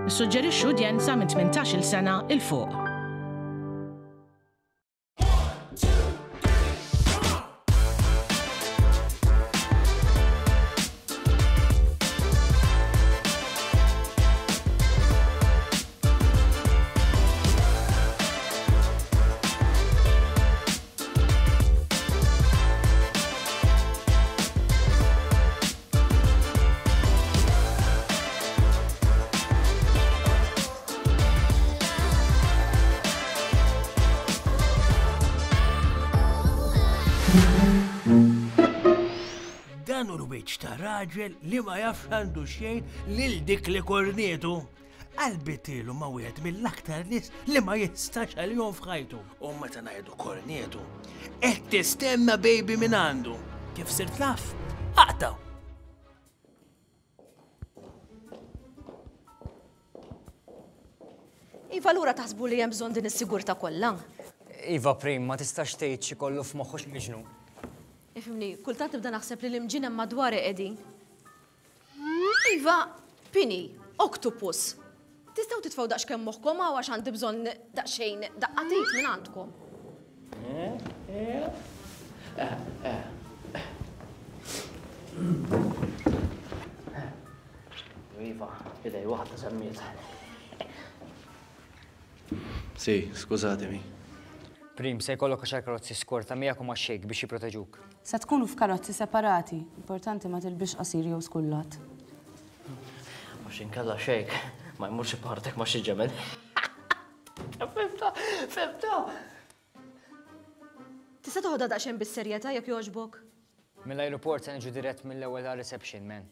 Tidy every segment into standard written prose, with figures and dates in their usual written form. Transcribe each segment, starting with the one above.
Issuġġerixxu udjenza minn 18-il sena il fuq. Dan hu l-wiċċ ta' raġel li ma jafx għandu xejn lil dik li kornietu. Qalbitilu ma wieħed mill-aktar nies li ma jistax għalihom f'ħajtu. U meta ngħidu kornietu, qed tistenna baby minn għandu. Kif sirt naf? Aqtaw. Iva lura taħsbu li hemm bżonn din is-sigurtà kollha? Iva Prim, ma tistax tgħid xi kollu f'moħħu x'miġnu. Ifhimni, kultant nibda naħseb li l-imġien hemm madwar qegħdin. Iva, Pini, oktopus. Tistgħu titfgħu daqskemm moħħkom għaw għax għandi bżonn daqsxejn daqqatit minn għandkom. Iva, idej waħda semmiet. Si, skużatemi. Prim, se jkollok għaxar karozzi skorta miegħek u max-xejk biex jipproteġuk. Se tkunu f'karozzi separati, importanti ma tilbix qasir jew skullat. Mux inkella xejk, ma jmurx partek ma xi ġemel. Fimta! Tista' toħodha daqsxejn bis-serjetà jekk jogħġbok? Mill-ajruport se niġu dirett mill-ewwel għal reception, men.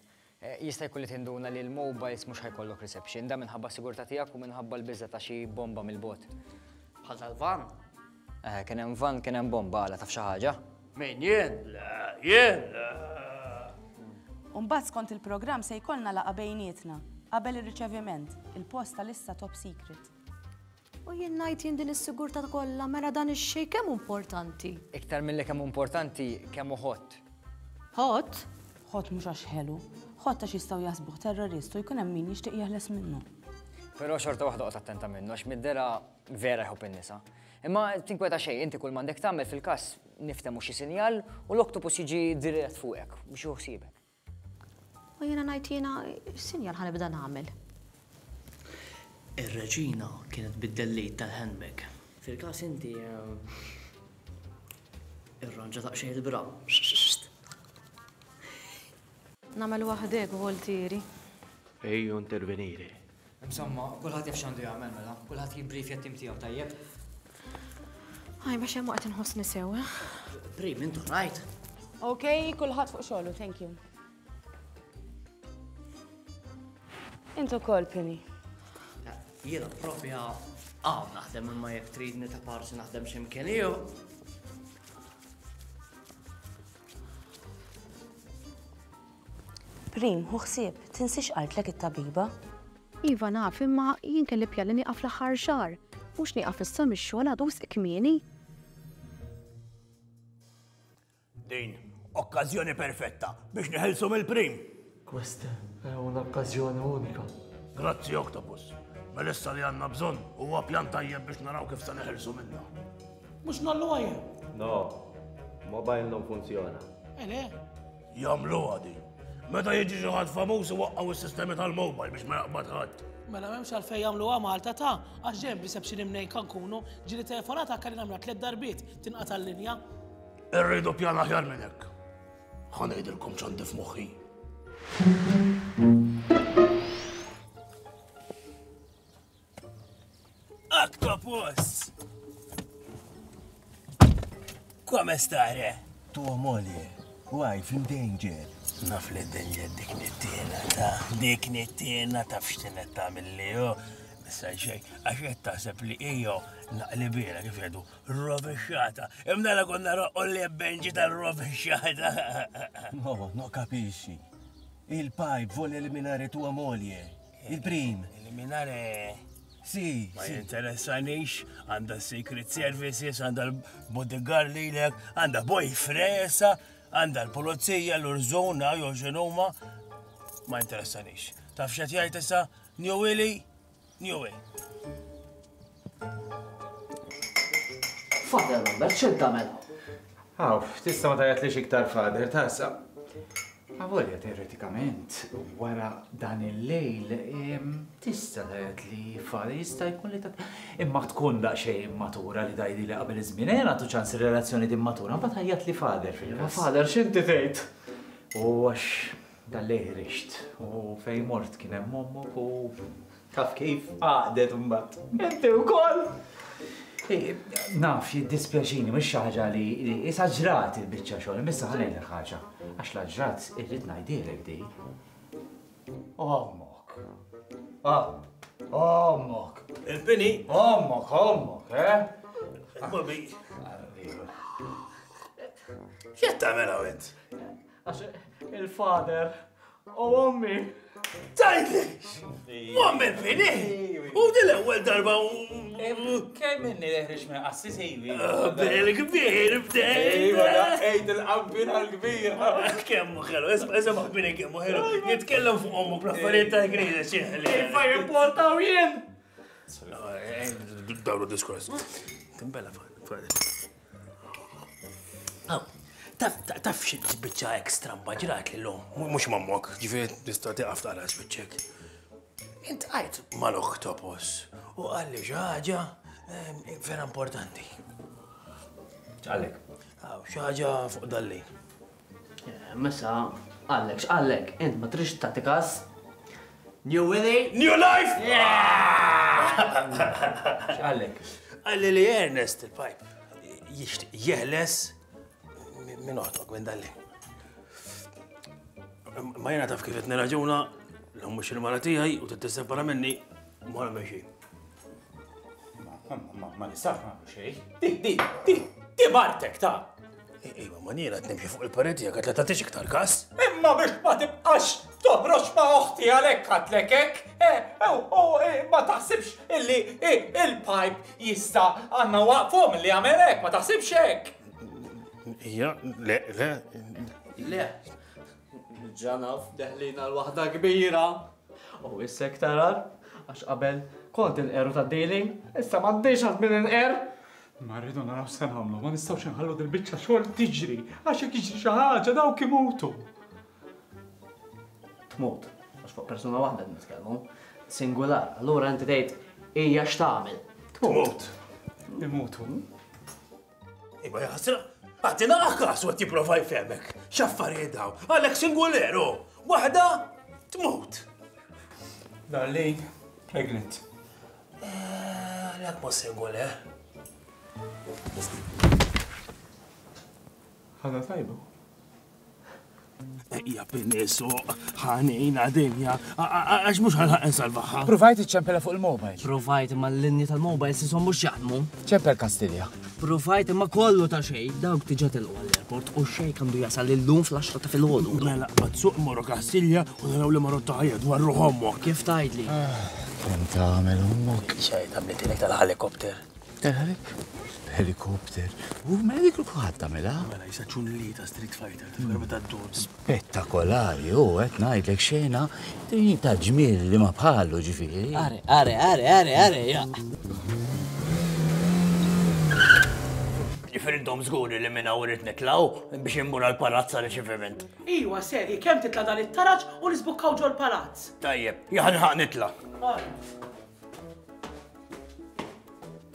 Jista' jkun li tinduna li l-mobiles mhux ħajkollok reception, da minħabba sigurtà tiegħek u minħabba l-biża ta' xi bomba mill-bot. Bħal tal-van? Kien hemm van, kien hemm bomba għala taf xi ħaġa. Min jien? Jien! Mbagħad skont il-programm se jkollna laqa bejnietna qabel ir-riċeviment, il-posta lissa top secret. U jien ngħid jien din is-sigurtà kollha mela dan ix-xejn kemm importanti. Iktar milli kemm importanti kemm hu hot. Hot? Ħodd mhux għax ħelu, ħodd għax jistgħu jaħsbuh terroristu jkun hemm min jixtieq jeħles minnu. Però xorta waħda qgħod attenta minnu għax mid-dera vera jħobb in-nisa. Imma tinkweta xejn, inti kull m'għandek tagħmel fil-każ niftemu xi sinjal u l-oktopus jiġi dirett fuqek biex juħsibek. U jiena ngħid jiena x'sinjal ħanibda nagħmel. Ir-reġina kienet bid-dellit tal-handbag. Fil-każ inti irranġa taqxejn il-bra. Nagħmel waħdek voltieri. Ejju intervenire. Insomma, kulħadd jaf x'għandu jagħmel mela, kulħadd jibbrief jattim tiegħu tajjeb. Ħaj biex hemm waqt inħossni sew. Prim, intu rajt. Okay, kulħadd fuq xogħlu, thank you. Intu wkoll, Penny. Jiena propja naħdem imma jekk tridni ta' parsi naħdem x'imkien jew. Prim, hu ħsieb, tinsix qaltlek it-tabiba? Iva naf, imma jien kelli pjalli nieqaf l-aħħar xahar. Mhux nieqaf issa mix-xogħol għadu kmieni. Din, okkażjoni perfetta biex neħelsu mill-prim. Questa è un'occasione unika. Grazzi, Octopus. Melissa li għandna bżonn huwa pjan tajjeb biex naraw kif se neħelsu minnha. Mux nallu għajja. No, mobile non funzjona. Ele? Jagħmluha din. Meta jiġi xi ħadd famuż iwaqqgħu s-sistemi tal-mobile biex ma jaqbad ħadd. Mela m'hemmx għalfejn jagħmluha Malta ta' għax ġem reception imnejn kan kunu ġieli telefonata kelli nagħmilha 3 darbiet tinqata' l-linja. Irridu pjan aħjar minn hekk. Ħa ngħidilkom x'għandi f'moħħi. Octopus! Come stare? Tua moglie, wife in danger. Naf li d-dinja dik nittiena ta' f'xtinet ta' mill-liju. Issa xej, għaxet taħseb li ijo naqlibina kif jgħidu rovesciata. Imnala konna roqqo li benġi tal-rovesciata. No capisci. Il pipe vuole eliminare tua moglie. Il-prim. Eliminare? Sì, Ma jinteressanix, għanda secret services, għanda l-bodyguard li l-ek, għanda boyfresa, għanda l-polizija, l-urzona, joġenuma. Ma jinteressanix. Taf xat jgħid issa, New Willy, New way. Fader Robert, x'il tagħmel? Għaw, tista ma tajat li xiktar fader, tassa. Għavolja teoretikament, wara dan il-lejl, tista tajat li fader jista' jkun li imma tkun daqxej immatura li dajdi li qabel iż-żmien, għatu ċans relazzjoni immatura, ma tajat li fader fil-kas. Fader, x'inti tgħid? U għax dal-lejl rixt, u fej mort kien hemm ommok u taf kif għaqdet mbagħad. Inti wkoll? Naf, jiddispjaċini, mux xaħġa li isaġrat il-bicċa xogħol, missa ħanejna ħaġa. Għax laġrat irrid ngħidilek di. Ommok. Ommok. Il-Pini? Ommok, Bobby. X'qed tagħmel hawnhekk? Għax il-fader u ommi. Tajdlix! Muammer Pini! U dil-ewwel darba Kemm minni leħriġ minn qassi sejwi? Bil-kbir bdejt! Ejt il-qampina l-kbira! Kemmu ħelu, eżem ħbini kemmu ħelu. Jitkellem fuq ommu bl-affarijiet ta' grida xieħli. Fa jimportaw jien! Dawru diskors. Timbella fadi. Taf xi biċċa ekstra mbaġrat li l-lum. Mux mammok, ġifiet tista' tiqaf tara spiċċek. Int għajt mal-oktopus u għalli ħaġa vera importanti. ċallek. Xaġa fuq dalli. Messa, għallek, x'għallek, int ma trix tagħti każ? New Willy? New life! ċallek. Għalli li Ernest il-pipe jixtieq jeħles minn oħtok minn dalli. Ma jena taf kif qed niraġuna l-mux il-mara tiegħi u tittisepara minni ma nagħmel xejn. Ma nistax nagħmel xejn. Di martek ta' Iva, ma niera nimxi fuq il-pareti għat la tatix iktar kas. Imma biex ma tibqax toħroġ ma' oħti għalhekk għatlek hekk, ma taħsibx illi il-pipe jista' għandna waqfhom li jagħmel hekk, ma taħsibx hekk. Ija, le. Le. Ġanaf, deħlina l-waħda kbira. U issek tarar, għax qabel kont il-qeru ta' dealing, issa m'għandix għad minn il-qer. Ma rridu naraw se nagħmlu, ma nistgħux inħallu dil-biċċa xogħol tiġri, għax jekk jiġri xi ħaġa dawk imutu. Tmut, għax fuq persuna waħda nitkellmu, singular, allura inti tgħid hija x'tagħmel. Tmut. Imutu. Iba jaħsra, għatina għakas u għat jiprofa jfemek. Xaffarijiet daw, għalek singuleru, waħda tmut. Dalli, pregnant. Għalek ma singuler. Ħada tajbu. Ija pinnisu, ħanina dinja, għax mux ħanħaq nsalvaħa. Provajt iċċempela fuq il-mobile. Provajt imma l-linji tal-mobile sisom mhux jaħdmu. ċempel Kastilja. Provajt imma kollu ta' xej, dawk tiġa tilqu għall-airport u xej kandu jasal illum fl-10 ta' filgħodu. Mela, bazzuq morru Kastilja u naraw li marru taħja dwar ruħommok. Kif tgħidli? Kem tagħmel ommok? Xej, tamlitilek tal-helikopter. Helikopter. U medik l-kuħat tagħmilha? Mela, jisaċun li ta' Street Fighter, t-ferba ta' d-dur. Spettakolari, qed ngħidlek xena ta' ġmiel li ma bħallu ġifieri. Are, ja. Ġifieri dom żguri li minna urit nitlaw biex immur għal-palazza riċiviment. Iwa, serji, kemm titla dan it-taraġ u nisbukkaw ġol palazz. Tajjeb, jaħanħaq nitla.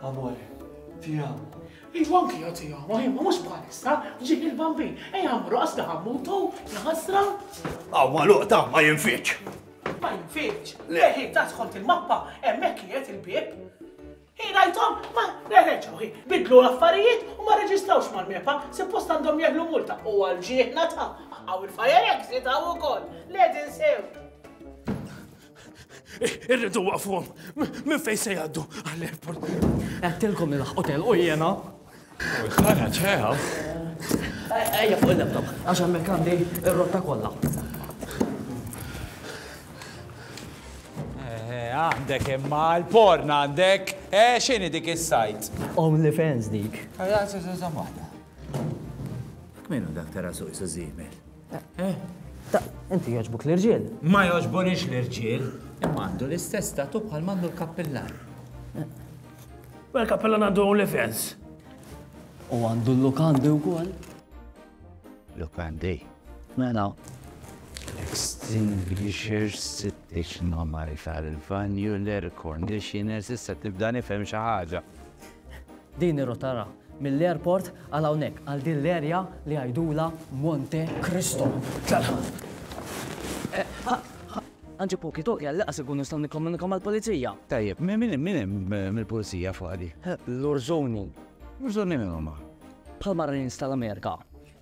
Amore, tija. Iwa anki jgħatija, ma jimma mux bħalissa, ġiħ il-bambin. Ejja, għasda ħammutu, jħasra. Għawma luqta, ma jinfiċ. Ma jinfiċ. Leħi, ta' skont il-mappa, emmek jiet il-bib. Rajtom, ma reġaw, bidlu l-affarijiet u ma reġistrawx mal-mepa, suppost għandhom jgħidlu multa. U għal-ġieħna ta' għaw il-fire exit għaw u koll. Ledin sew. Irridu waqfhom, minn fejn se jgħaddu għall-airport. Għattilkom il-hotel u jena. Ħana ċeħaw. Ejja fuq il-laptop, għax hemmhekk għandi ir-rotta kollha. Għandek imma l-porn għandek, xini dik is-sajt? OnlyFans dik. Kminu dak tara suq isu zimel? Inti jogħġbuk l-irġiel. Ma jogħġbunix l-irġiel, imma għandu l-istess statu bħal mandu l-kappellan. Ma l-kappellan għandu OnlyFans. U għandu l-lukandi wkoll. Lukandi? Mela. Extinguishers, stationary file-vanju, l-air conditioners, issa tibda nifhem xi ħaġa. Din ir-rotara mill-airport għal hawnhekk għal din l-erja li għajdula Monte Cristo. Għanġi poki toqja l-laqas ikun nistgħu nikkomunika mal-pulizija. Tajjeb, min mill-pulizija fuq għadi? L-Urzoni. Urzoni minn huma? Bħal Marines tal-Amerika.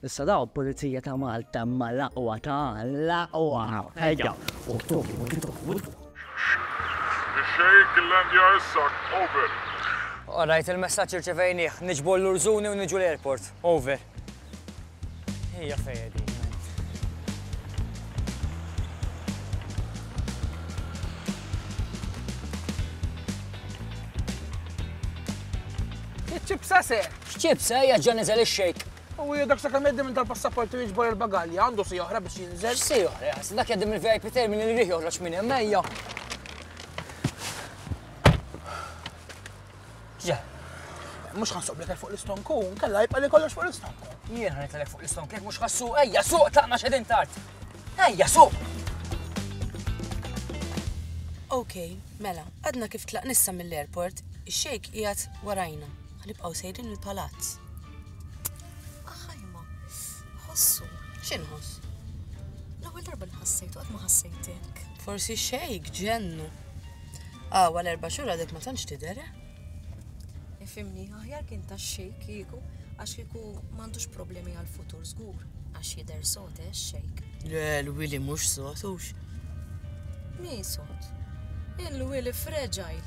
Issa daw pulizija ta' Malta ma laqwa ta' laqwa. Ejja, Ix-xejk il-landja issa, over. Alright, il-messaġġ irċevejnieh, niġbu l-Urzuni u niġu l-airport. Over. Ejja fejdi. Ċipsa se? X'ċipsa hija ġa niżel ix-xejk. U dak sa kemm jeddim tal-passaport u jiġbor il-bagalja, għandu si oħra biex jinżel. Si oħra, dak jeddim il-VIP terminal li rih joħroġ minn hemm ejja. Ġa. Mhux ħansob lek fuq l-istonkun, kellha jibqa' li kollox fuq l-istonkun. Jien ħanitlek fuq l-istonkun mhux ħassuq, ejja suq tlaqna x'edin tard. Ejja suq. Okej, mela, għadna kif tlaq nissa mill-airport, ix-xejk qiegħed warajna. Ħanibqgħu sejrin il-palazz. Ħajma, ħossu. X'inħoss? L-ewwel darba li ħassejtu qatt ma ħassejtek. Forsi xejk ġennu. Wara 4 xhur għadek ma tantx tidher. Ifimni, aħjar kien tax-xejk kieku għax kieku m'għandux problemi għall-futur żgur għax jidher sod xejk. Le, l-Willy mhux sotux. Min sod? Il-Willy fragile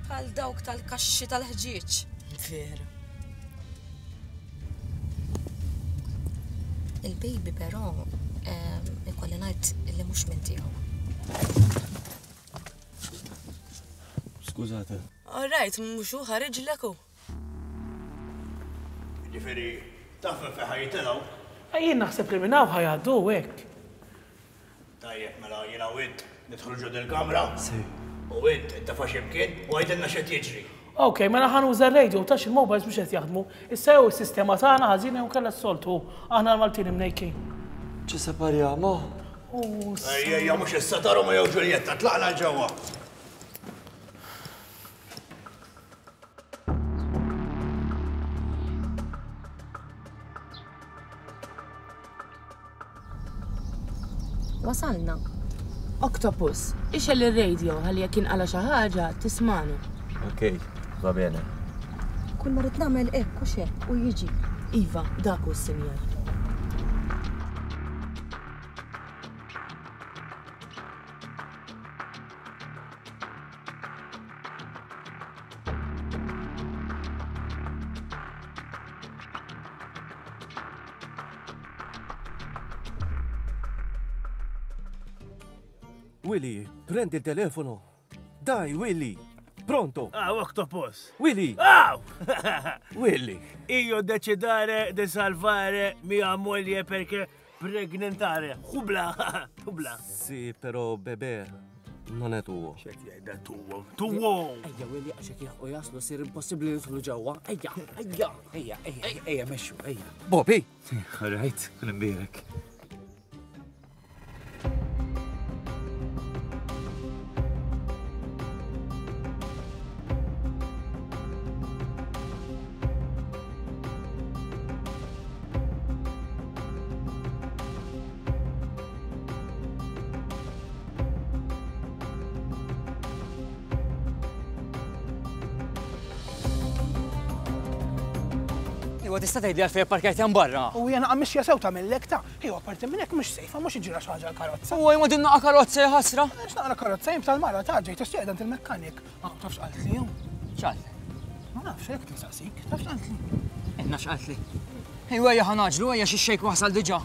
bħal dawk tal-kaxxi tal-ħġieġ. Vera. Il-baby però ikolli ngħid li mhux minn tiegħu. Skużate. All right, mhux hu ħareġlek hu. Ġifieri, taf fejn ħajtilgħu? Jien naħseb li minn hawn ħajgħaddu hekk. Tajjeb, mela jiena u int nidħlu ġod il-kamra. Si. U int tafa' x'imkien u għajdilna x'qed jiġri. Okej, mela ħanuża r-radio tax il-mobiles mhux qed jaħdmu. Issa jew is-sistema tagħna ħażin jew kellha s-soltu. Aħna l-Maltin imnejkin. Ċi separjamo? Ejja mhux issa ta' Roma jew Ġuljetta, tlaqna ġewwa. Wasalna. Octopus, ixel il-radio ħalli jekk inqala xi ħaġa tismanu. Okej, va bene. Kull ma rid nagħmel hekk u x'hekk u jiġi. Iva, dak hu s-sinjal. Willy, prendi il-telefono. Dai, Willy. Pronto? Octopus. Willy. Willy. Io decidare di salvare mia moglie perché pregnantare. Hubla. Sì, però bebè non è tuo. X'qed jgħidha tuwo. Ejja Willy għaxek jaħqu jaslu sir impossibbli nidħlu ġewwa. Ejja mexxu, ejja. Bobby. All right, kun imbierek. Iwa tista' tgħidli għalfejn parkajt hemm barra. U jiena qammix jasew tagħmellek ta' ejwa parti minn hekk mhux sejfa mhux iġira xi ħaġa l-karozza. U ma din naqa' karozza ħasra. X'naqra karozza jim tal-mara ta' ġej tistieqed il-mekkanik. Ma tafx qalt li jew. ċalli. Ma nafx hekk tinsaqsik, tafx qalt li. Inna x'qaltli. Ejwa ejja ħanaġlu ejja xi xejk wasal diġà.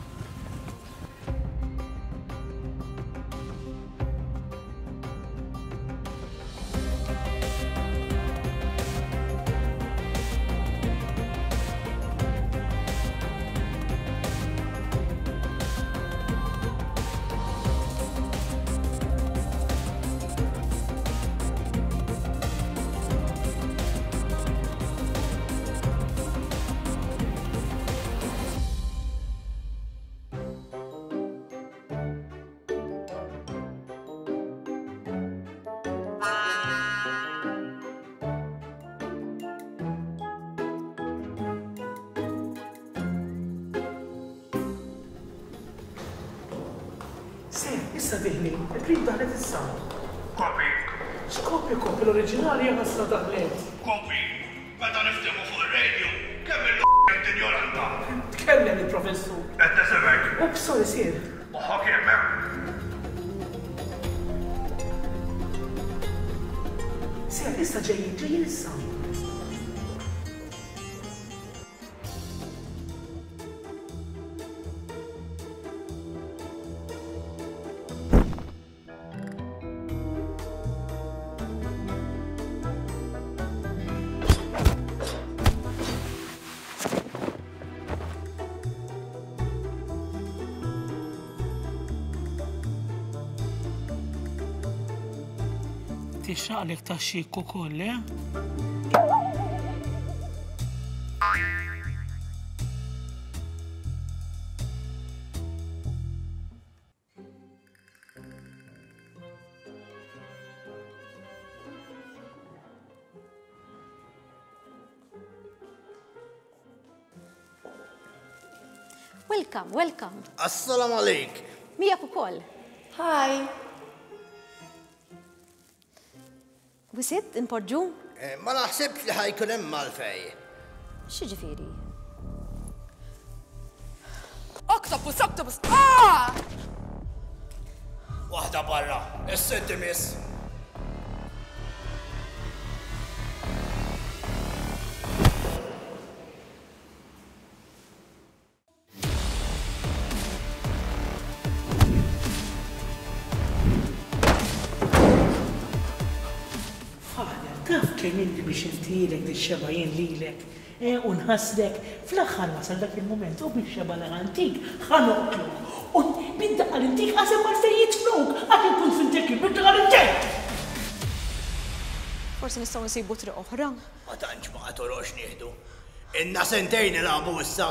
Sej, issa diħli, il-prim daħlet issa. Kopi. X'kopi l-oriġinali jgħasna daħlet. Kopi, meta niftehmu fuq ir-radio, kemm il-ignoranta. Tkellem il-professur. Qed nisimgħek. Ups, sorry, sir. Moħħok jemmek. Sej, issa ġejjin issa. Tixraqlek ta' xik ukoll, eh? Welcome. Assalamu alaikum. Mijak ukoll. Hi. Wisit, imporġu? Ma naħsibx li ħajkun hemm malfej. X'ġifieri? Octopus! Waħda barra, is-senti miss. Taf kemm inti biex intilek di xebajin lilek, unħaslek fl-aħħar wasal dak il-moment u biex xeba l-antik ħanoqtluk. U bidda għal-antik għasem għal-fejjiet fluk, għak ikun fintek bidda għal-antik. Forsi nistgħu nsibu triq oħra. Ma tantx ma qatorox nieħdu. Inna sentejn ilagħbu issa.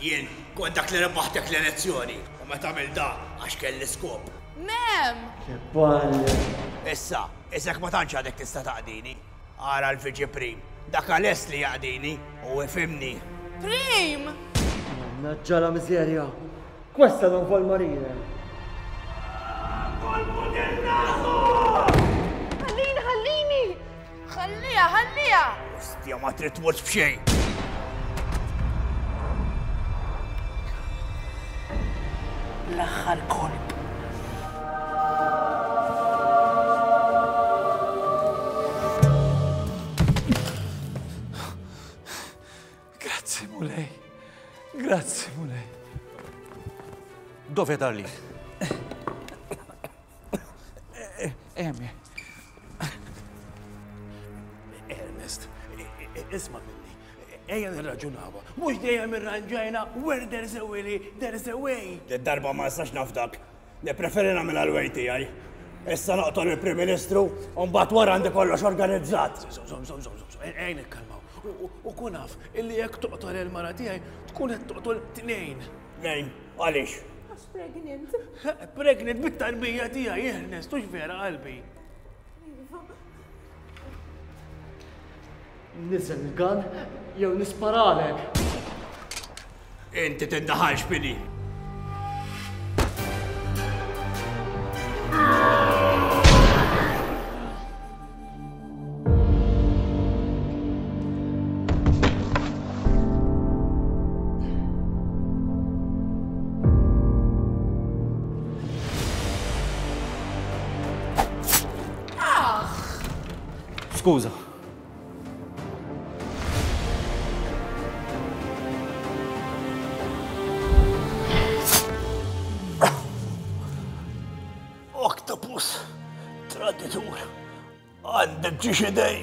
Jien kont dak li rebaħtek l-elezzjoni u meta tagħmel da għax kelli skop. Mem! Issa ma tantx għadek tista' taqdini. Ara l-Viċi Prim. Dak għal-est li jaqdini u ifimni. Prim! Naġġala miżerja. Questa non vuol morire. Ħallini! Ħallija! Ostja ma trid tmut b'xejn. L-aħħar kolb. Grazie, Mulej. Dove darli? Emi. Ernest, isma minni, ejja nirraġunawa, mux dejjem irranġajna where there's a willy, there's a way. Darba ma nistax nafdak, preferi nagħmel għal-wej tiegħi. Issa noqtol il-Prim Ministru u mbagħad wara għandi kollox organizzat. Ejn ikkalmaw. U kun naf, illi jekk toqtol il-mara tiegħi tkun qed toqtol tnejn. Nejn, għaliex? Għax pregnant. Pregnant bit-tarbija tiegħi, Ernest, tux vera qalbi. Niżel il-gan jew nisparalek. Inti tiddaħħalx bini. Skuża. Octopus, traditur, għandek ġiex idej.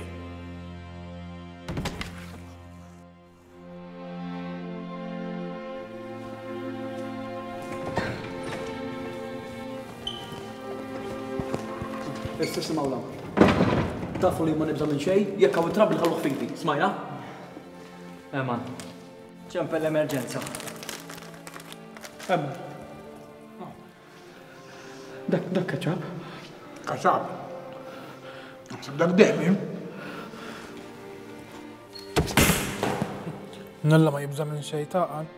Issa simawla. Tafu li ma nibża minn xej, jekk hawn trabbi ħalluh fidi, smajna? Man, ċempel l-emerġenza. Dak kaċab? Kaċab? Dak deħmi? Nalla ma jibża minn xej taqan.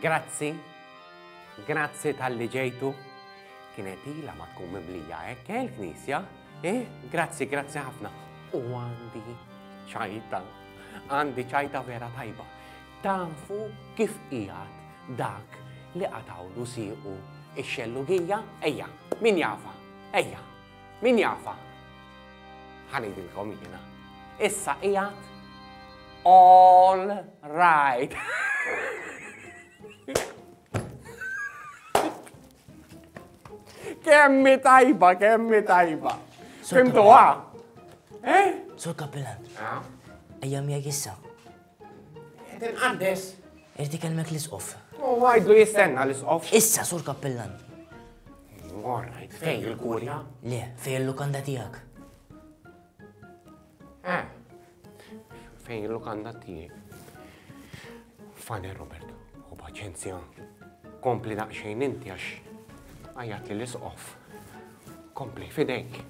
Grazzi. Grazzi tal-li ġejtu. Kienet ila ma tkun mimlija hekk l-Knisja. Grazzi, grazzi ħafna. U għandi ċajta. Għandi ċajta vera tajba. Tafu kif qiegħed dak li qatawlu siequ ix-xellugija? Ejja, min jafa? Ejja, min jafa? Ħanidilkom jiena. Issa qiegħed all right. Kemmi tajba, kemmi tajba. Fimtu Sur Kappellan. Ejja miegħek issa. Tinqaddes. Irti kelmek l-isqof. Għajdu jistenna l-isqof. Issa, Sur Kappellan. Alright, fej il-kurja? Le, fej il-lukanda tijak. Fej il-lukanda tijak. Fane, Roberto, u paċenzja. Kompli daqxejn inti għax għajat li l-isqof. Kompli, fidejk.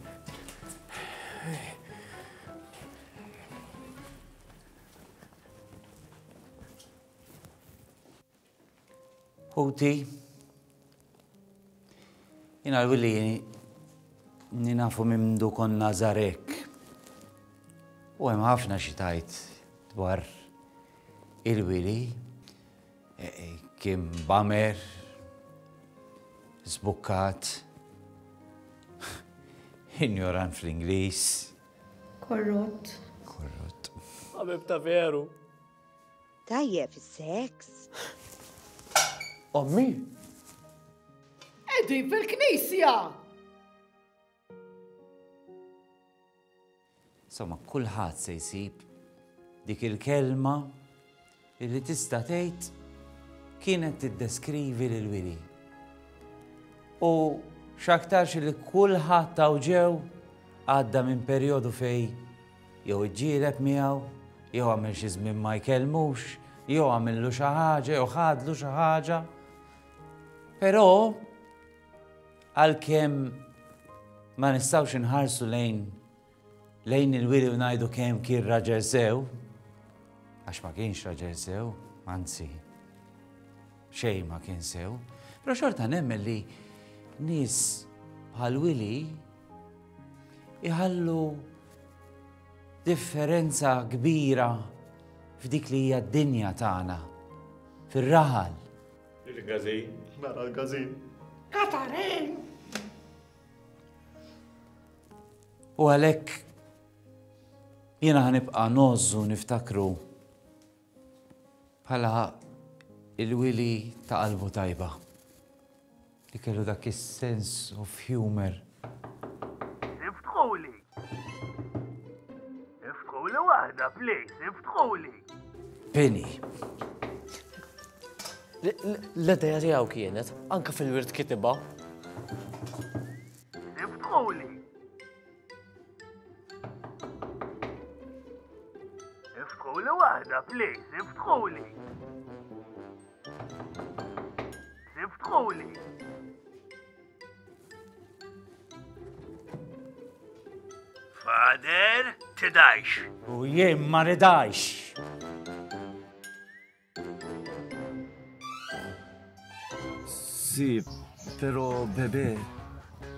Huti, jina l-willi ninafu mimdu konna zarek. U hemm ħafna xitajt dwar il-willi, kim bamer, zbukkat, ignoran fl-Inglis. Korrott. Għabib ta' veru. Tajjeb, seks. Ommi? Edin fil-Knisja! Insomma, kulħadd se jsib dik il-kelma li tista' tgħid kienet tiddeskrivi lil Willy. U x'aktarx li kulħadd taw ġew għadda minn perjodu fej jew iġġieleb miegħu, jew għamel xi żmien ma jkellmux, jew għamillu xi ħaġa, jew ħadlu xi ħaġa. Però għalkemm ma nistgħux inħarsu lejn il-Willy u ngħidu kemm kien raġel sew, għax ma kienx raġel sew, anzi xejn ma kien sew, però xorta nemmen li nies bħal Willy iħallu differenza kbira f'dik li hija d-dinja tagħna, fir-raħal. Il-gazin, nara l-gazin. Katarin! U għalhekk jiena ħanibqa' nożżu niftakru bħala il-Willy ta' qalbu tajba. Li kellu dak is-sense of humor. Iftħuli! Iftħuli waħda, please, iftħuli! Penny. L-ideja tiegħu kienet, anke fil-wirt kitiba. Iftħuli! Iftħuli waħda, please, iftħuli! Iftħuli! Fader, tidajx. U jien ma ridajx. Sì, però bebè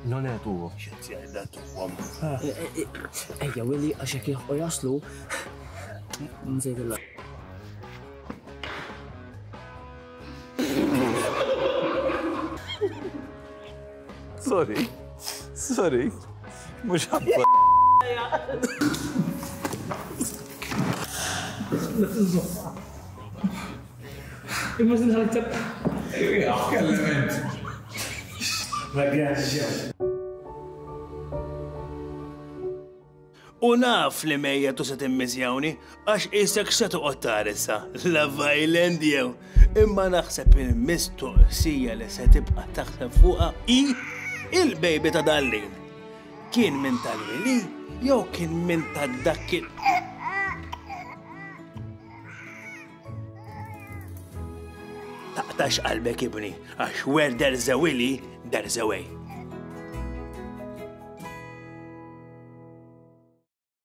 non è tuo. Ejja, Willy, għaxek jieħu jaslu. Nżejdilla. Sorry. Mux ħabba. U naf li mejja tu se timmizjawni, għax isek se tuqgħod tarissa, Love Island jew. Imma naħseb il-mistoqsija li se tibqa' taħseb fuqha hi il-bejbi ta' Dallin. Kien minn tal-Willy jew kien minn ta' dakkin. Taqtax qalbek ibni, għax where there's a Willy, there's a way.